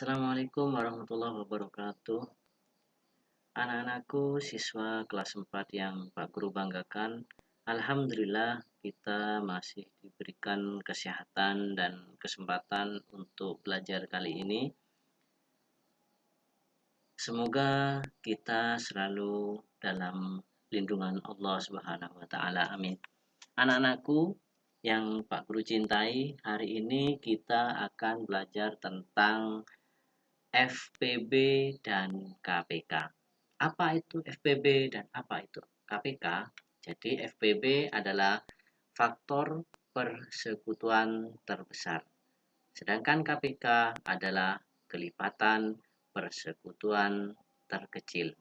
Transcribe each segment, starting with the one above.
Assalamualaikum warahmatullahi wabarakatuh. Anak-anakku siswa kelas 4 yang Pak Guru banggakan. Alhamdulillah kita masih diberikan kesehatan dan kesempatan untuk belajar kali ini. Semoga kita selalu dalam lindungan Allah Subhanahu wa taala. Amin. Anak-anakku yang Pak Guru cintai, hari ini kita akan belajar tentang FPB dan KPK. Apa itu FPB dan apa itu KPK? Jadi FPB adalah faktor persekutuan terbesar. Sedangkan KPK adalah kelipatan persekutuan terkecil.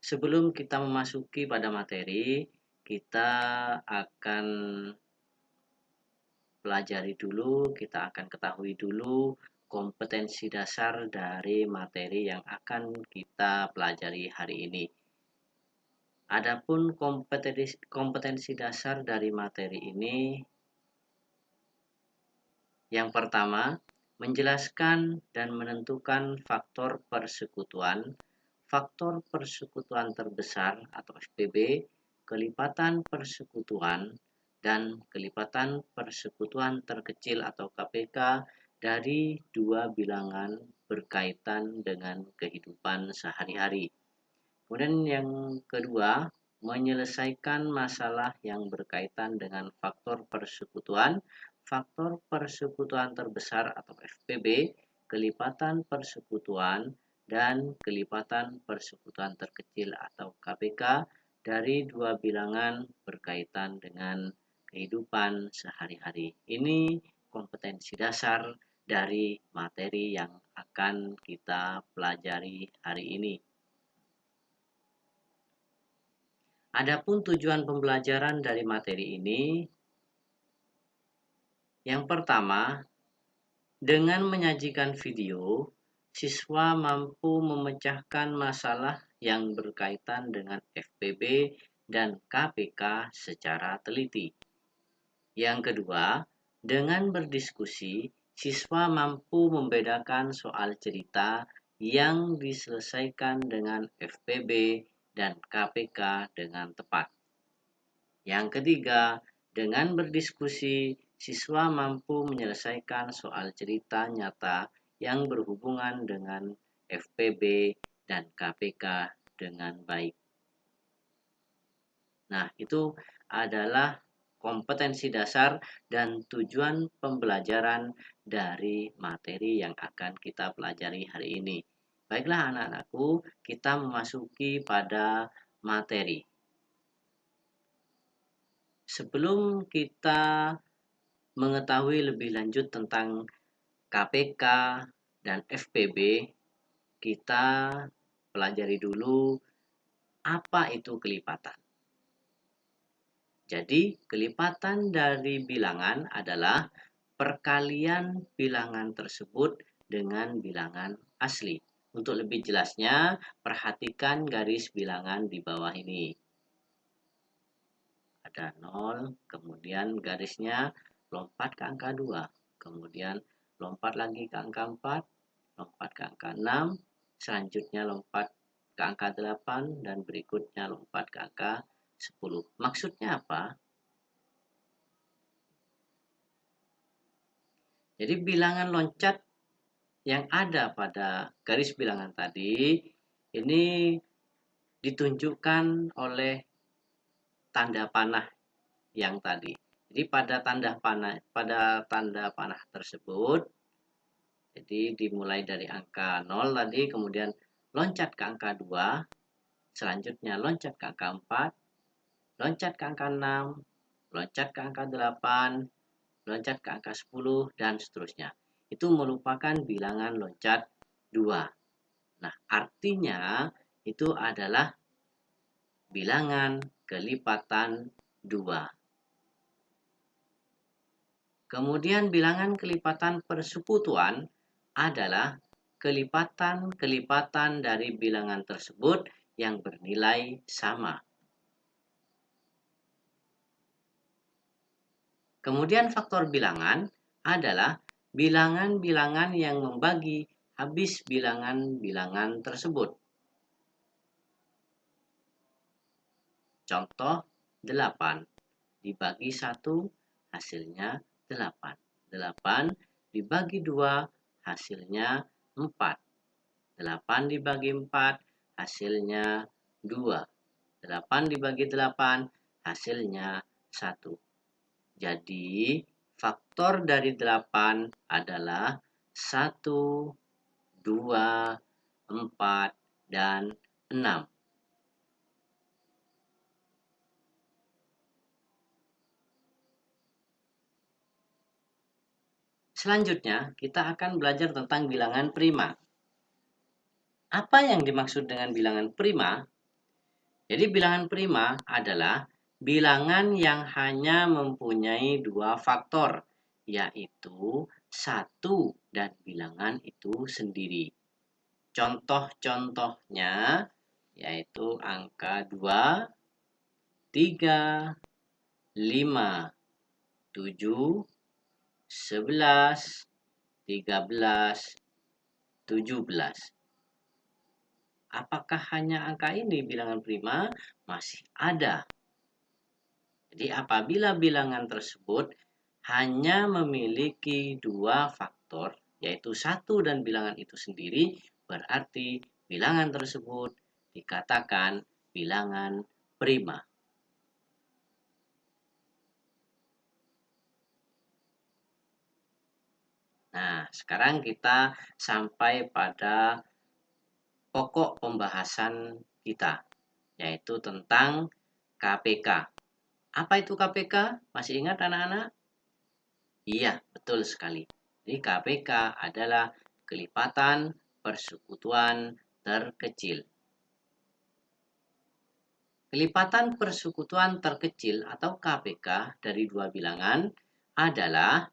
Sebelum kita memasuki pada materi, kita akan pelajari dulu, kita akan ketahui dulu kompetensi dasar dari materi yang akan kita pelajari hari ini. Adapun kompetensi dasar dari materi ini, yang pertama, menjelaskan dan menentukan faktor persekutuan. Faktor persekutuan terbesar atau FPB, kelipatan persekutuan, dan kelipatan persekutuan terkecil atau KPK dari dua bilangan berkaitan dengan kehidupan sehari-hari. Kemudian yang kedua, menyelesaikan masalah yang berkaitan dengan faktor persekutuan. Faktor persekutuan terbesar atau FPB, kelipatan persekutuan, dan kelipatan persekutuan terkecil atau KPK dari dua bilangan berkaitan dengan kehidupan sehari-hari. Ini kompetensi dasar dari materi yang akan kita pelajari hari ini. Adapun tujuan pembelajaran dari materi ini, yang pertama, dengan menyajikan video, siswa mampu memecahkan masalah yang berkaitan dengan FPB dan KPK secara teliti. Yang kedua, dengan berdiskusi, siswa mampu membedakan soal cerita yang diselesaikan dengan FPB dan KPK dengan tepat. Yang ketiga, dengan berdiskusi, siswa mampu menyelesaikan soal cerita nyata yang berhubungan dengan FPB dan KPK dengan baik. Nah, itu adalah kompetensi dasar dan tujuan pembelajaran dari materi yang akan kita pelajari hari ini. Baiklah anak-anakku, kita memasuki pada materi. Sebelum kita mengetahui lebih lanjut tentang KPK dan FPB, kita pelajari dulu apa itu kelipatan. Jadi, kelipatan dari bilangan adalah perkalian bilangan tersebut dengan bilangan asli. Untuk lebih jelasnya, perhatikan garis bilangan di bawah ini. Ada 0, kemudian garisnya lompat ke angka 2, kemudian lompat lagi ke angka 4, lompat ke angka 6, selanjutnya lompat ke angka 8, dan berikutnya lompat ke angka 10. Maksudnya apa? Jadi bilangan loncat yang ada pada garis bilangan tadi ini ditunjukkan oleh tanda panah yang tadi. Jadi pada tanda panah tersebut, jadi dimulai dari angka 0 tadi, kemudian loncat ke angka 2, selanjutnya loncat ke angka 4, loncat ke angka 6, loncat ke angka 8, loncat ke angka 10, dan seterusnya. Itu merupakan bilangan loncat 2. Nah, artinya itu adalah bilangan kelipatan 2. Kemudian bilangan kelipatan persekutuan adalah kelipatan-kelipatan dari bilangan tersebut yang bernilai sama. Kemudian faktor bilangan adalah bilangan-bilangan yang membagi habis bilangan-bilangan tersebut. Contoh 8 dibagi 1 hasilnya 8. 8 dibagi 2 hasilnya 4. 8 dibagi 4 hasilnya 2. 8 dibagi 8 hasilnya 1. Jadi faktor dari 8 adalah 1, 2, 4, dan 6. Selanjutnya, kita akan belajar tentang bilangan prima. Apa yang dimaksud dengan bilangan prima? Jadi bilangan prima adalah bilangan yang hanya mempunyai 2 faktor, yaitu 1 dan bilangan itu sendiri. Contoh-contohnya yaitu angka 2, 3, 5, 7, 11, 13, 17. Apakah hanya angka ini bilangan prima? Masih ada. Jadi apabila bilangan tersebut hanya memiliki 2 faktor, yaitu 1 dan bilangan itu sendiri, berarti bilangan tersebut dikatakan bilangan prima. Nah, sekarang kita sampai pada pokok pembahasan kita, yaitu tentang KPK. Apa itu KPK? Masih ingat anak-anak? Iya, betul sekali. Jadi KPK adalah kelipatan persekutuan terkecil. Kelipatan persekutuan terkecil atau KPK dari 2 bilangan adalah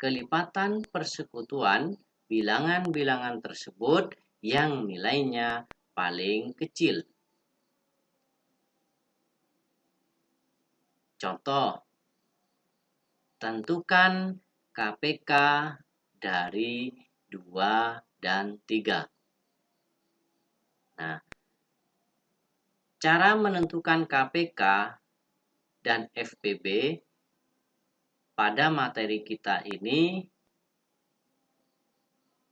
kelipatan persekutuan bilangan-bilangan tersebut yang nilainya paling kecil. Contoh, tentukan KPK dari 2 dan 3. Nah, cara menentukan KPK dan FPB pada materi kita ini,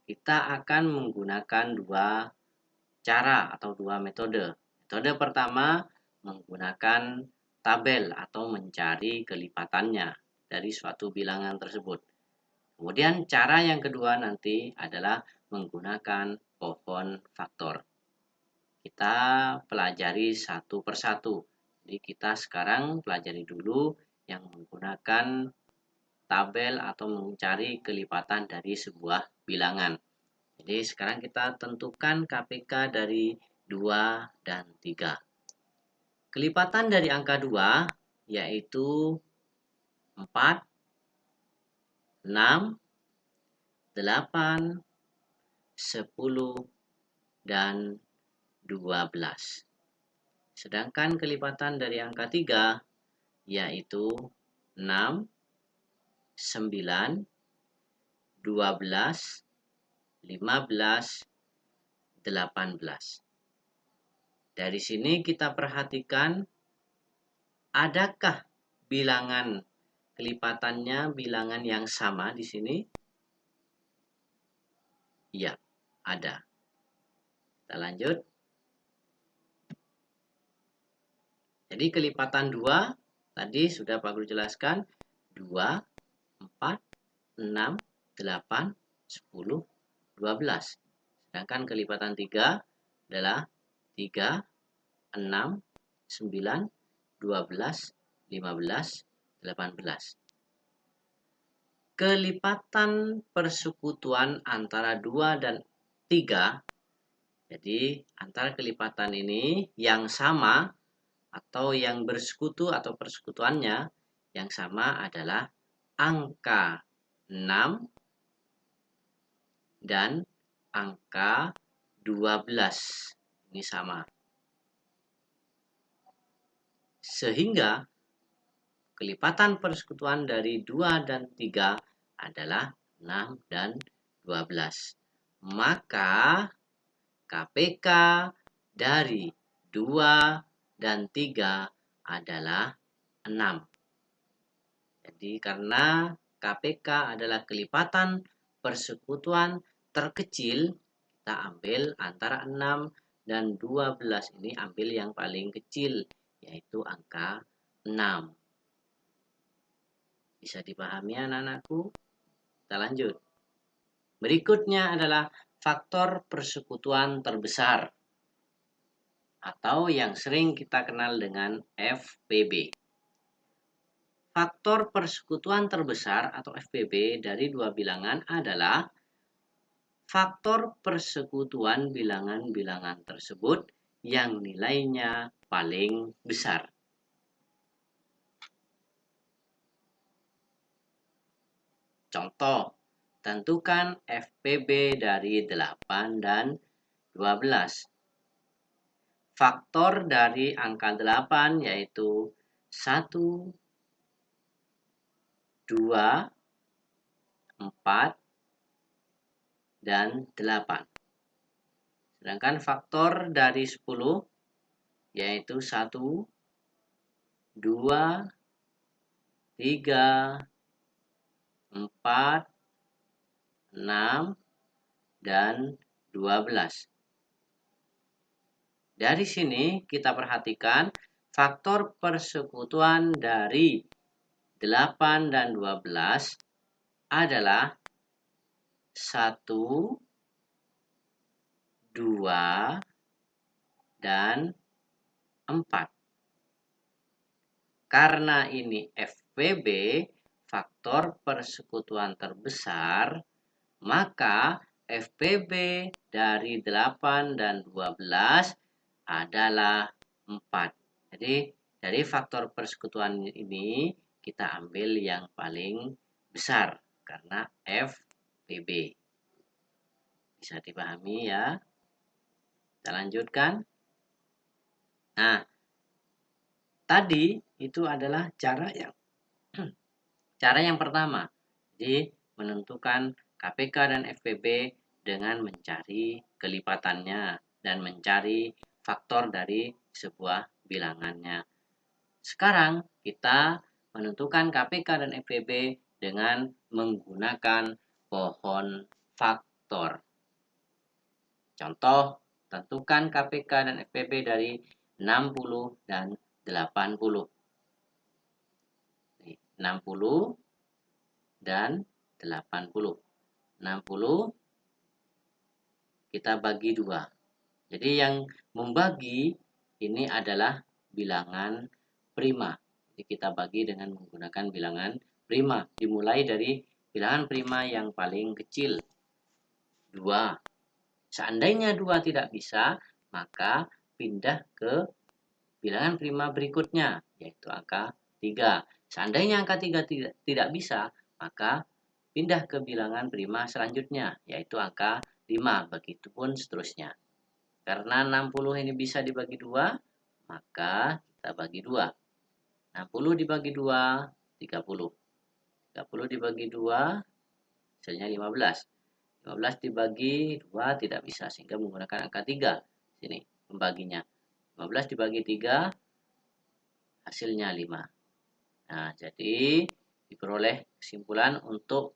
kita akan menggunakan 2 cara atau 2 metode. Metode pertama menggunakan tabel atau mencari kelipatannya dari suatu bilangan tersebut. Kemudian cara yang kedua nanti adalah menggunakan pohon faktor. Kita pelajari satu persatu. Jadi kita sekarang pelajari dulu yang menggunakan tabel atau mencari kelipatan dari sebuah bilangan. Jadi sekarang kita tentukan KPK dari 2 dan 3. Kelipatan dari angka 2 yaitu 4, 6, 8, 10, dan 12. Sedangkan kelipatan dari angka 3 yaitu 6, 9, 12, 15, 18. Dari sini kita perhatikan, adakah bilangan kelipatannya bilangan yang sama di sini? Ya, ada. Kita lanjut. Jadi kelipatan 2 tadi sudah Pak Guru jelaskan, 2, 4, 6, 8, 10, 12. Sedangkan kelipatan 3 adalah 3, 6, 9, 12, 15, 18. Kelipatan persekutuan antara 2 dan 3, jadi antara kelipatan ini yang sama atau yang bersekutu atau persekutuannya yang sama adalah angka 6 dan angka 12. Ini sama. Sehingga kelipatan persekutuan dari 2 dan 3 adalah 6 dan 12. Maka KPK dari 2 dan 3 adalah 6. Jadi karena KPK adalah kelipatan persekutuan terkecil, kita ambil antara 6 dan 12 ini ambil yang paling kecil, yaitu angka 6. Bisa dipahami anak-anakku? Kita lanjut. Berikutnya adalah faktor persekutuan terbesar atau yang sering kita kenal dengan FPB. Faktor persekutuan terbesar atau FPB dari dua bilangan adalah faktor persekutuan bilangan-bilangan tersebut yang nilainya paling besar. Contoh, tentukan FPB dari 8 dan 12. Faktor dari angka 8 yaitu 1, 2, 4, dan 8. Sedangkan faktor dari 10 yaitu 1, 2, 3, 4, 6, dan 12. Dari sini kita perhatikan faktor persekutuan dari 8 dan 12 adalah 1, 2, dan 4. Karena ini FPB, faktor persekutuan terbesar, maka FPB dari 8 dan 12 adalah 4. Jadi dari faktor persekutuan ini kita ambil yang paling besar karena FPB. Bisa dipahami ya? Kita lanjutkan. Nah, tadi itu adalah cara yang pertama. Jadi menentukan KPK dan FPB dengan mencari kelipatannya dan mencari faktor dari sebuah bilangannya. Sekarang kita menentukan KPK dan FPB dengan menggunakan pohon faktor. Contoh, tentukan KPK dan FPB dari 60 dan 80. 60 dan 80. 60 kita bagi 2. Jadi yang membagi ini adalah bilangan prima. Jadi kita bagi dengan menggunakan bilangan prima. Dimulai dari bilangan prima yang paling kecil, 2. Seandainya 2 tidak bisa, maka pindah ke bilangan prima berikutnya, yaitu angka 3. Seandainya angka 3 tidak bisa, maka pindah ke bilangan prima selanjutnya, yaitu angka 5. Begitupun seterusnya. Karena 60 ini bisa dibagi 2, maka kita bagi 2. 60 dibagi 2, 30. 30 dibagi 2, hasilnya 15. 15 dibagi 2 tidak bisa, sehingga menggunakan angka 3. Sini membaginya. 15 dibagi 3, hasilnya 5. Nah, jadi diperoleh kesimpulan untuk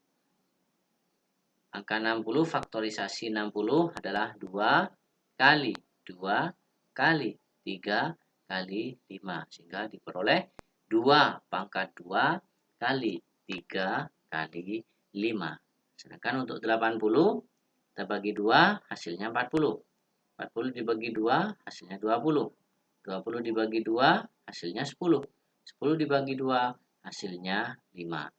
angka 60, faktorisasi 60 adalah 2 kali 2 kali 3 kali 5. Sehingga diperoleh 2 pangkat 2 kali 3 kali 5. Sedangkan untuk 80, kita bagi 2, hasilnya 40. 40 dibagi 2, hasilnya 20. 20 dibagi 2, hasilnya 10. 10 dibagi 2, hasilnya 5.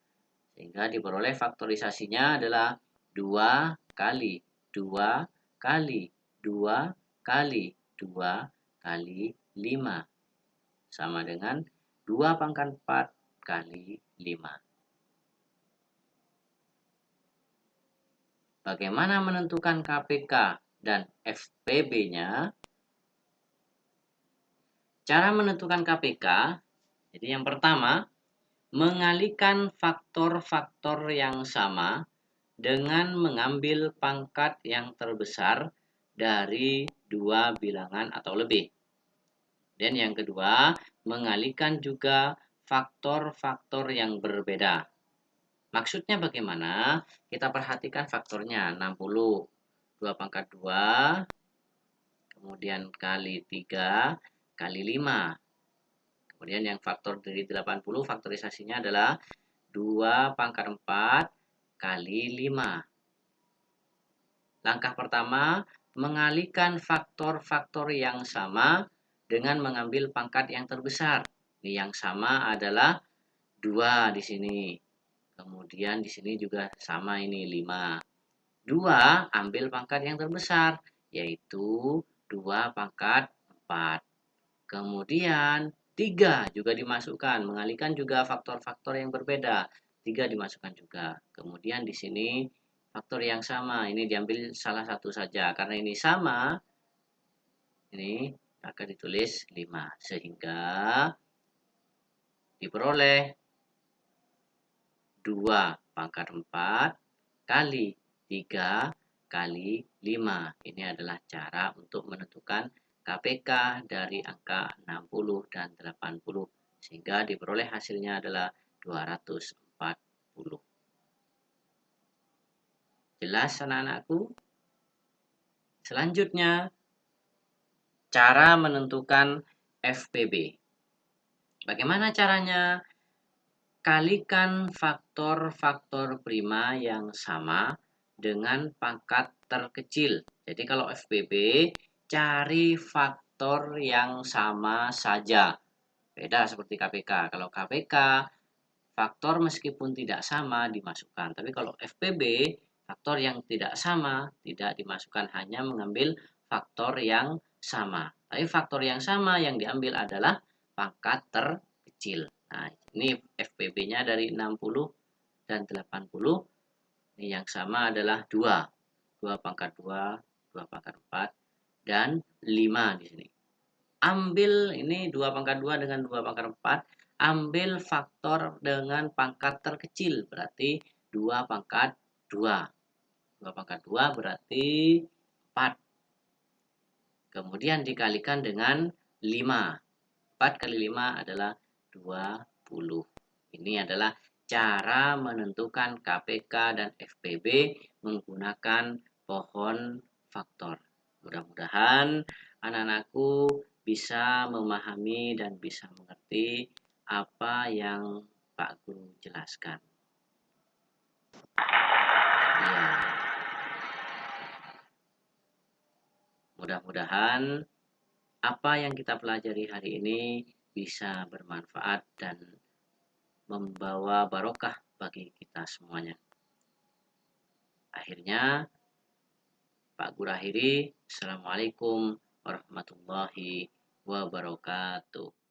Sehingga diperoleh faktorisasinya adalah 2 kali 2 kali 2 kali 2 kali 5. Sama dengan 2 pangkat 4 kali 5. Bagaimana menentukan KPK dan FPB-nya? Cara menentukan KPK, jadi yang pertama, mengalihkan faktor-faktor yang sama dengan mengambil pangkat yang terbesar dari dua bilangan atau lebih. Dan yang kedua, mengalihkan juga faktor-faktor yang berbeda. Maksudnya bagaimana? Kita perhatikan faktornya 60, 2 pangkat 2, kemudian kali 3, kali 5. Kemudian yang faktor dari 80, faktorisasinya adalah 2 pangkat 4 kali 5. Langkah pertama, mengalihkan faktor-faktor yang sama dengan mengambil pangkat yang terbesar. Ini yang sama adalah 2 di sini. Kemudian di sini juga sama ini 5. 2 ambil pangkat yang terbesar, yaitu 2 pangkat 4. Kemudian 3 juga dimasukkan, mengalihkan juga faktor-faktor yang berbeda. 3 dimasukkan juga. Kemudian di sini faktor yang sama, ini diambil salah satu saja. Karena ini sama, ini akan ditulis 5. Sehingga diperoleh 2 pangkat 4 kali 3 kali 5. Ini adalah cara untuk menentukan KPK dari angka 60 dan 80. Sehingga diperoleh hasilnya adalah 240. Jelas anak-anakku? Selanjutnya, cara menentukan FPB. Bagaimana caranya? Kalikan faktor-faktor prima yang sama dengan pangkat terkecil. Jadi kalau FPB, cari faktor yang sama saja. Beda seperti KPK. Kalau KPK, faktor meskipun tidak sama dimasukkan. Tapi kalau FPB, faktor yang tidak sama tidak dimasukkan, hanya mengambil faktor yang sama. Tapi faktor yang sama yang diambil adalah pangkat terkecil. Nah, ini FPB-nya dari 60 dan 80. Ini yang sama adalah 2. 2 pangkat 2, 2 pangkat 4, dan 5 di sini. Ambil ini 2 pangkat 2 dengan 2 pangkat 4. Ambil faktor dengan pangkat terkecil, berarti 2 pangkat 2. 2 pangkat 2 berarti 4. Kemudian dikalikan dengan 5. 4 kali 5 adalah 20. Ini adalah cara menentukan KPK dan FPB menggunakan pohon faktor. Mudah-mudahan anak-anakku bisa memahami dan bisa mengerti apa yang Pak Guru jelaskan. Ya, mudah-mudahan apa yang kita pelajari hari ini bisa bermanfaat dan membawa barokah bagi kita semuanya. Akhirnya, Pak Guru akhiri. Assalamualaikum warahmatullahi wabarakatuh.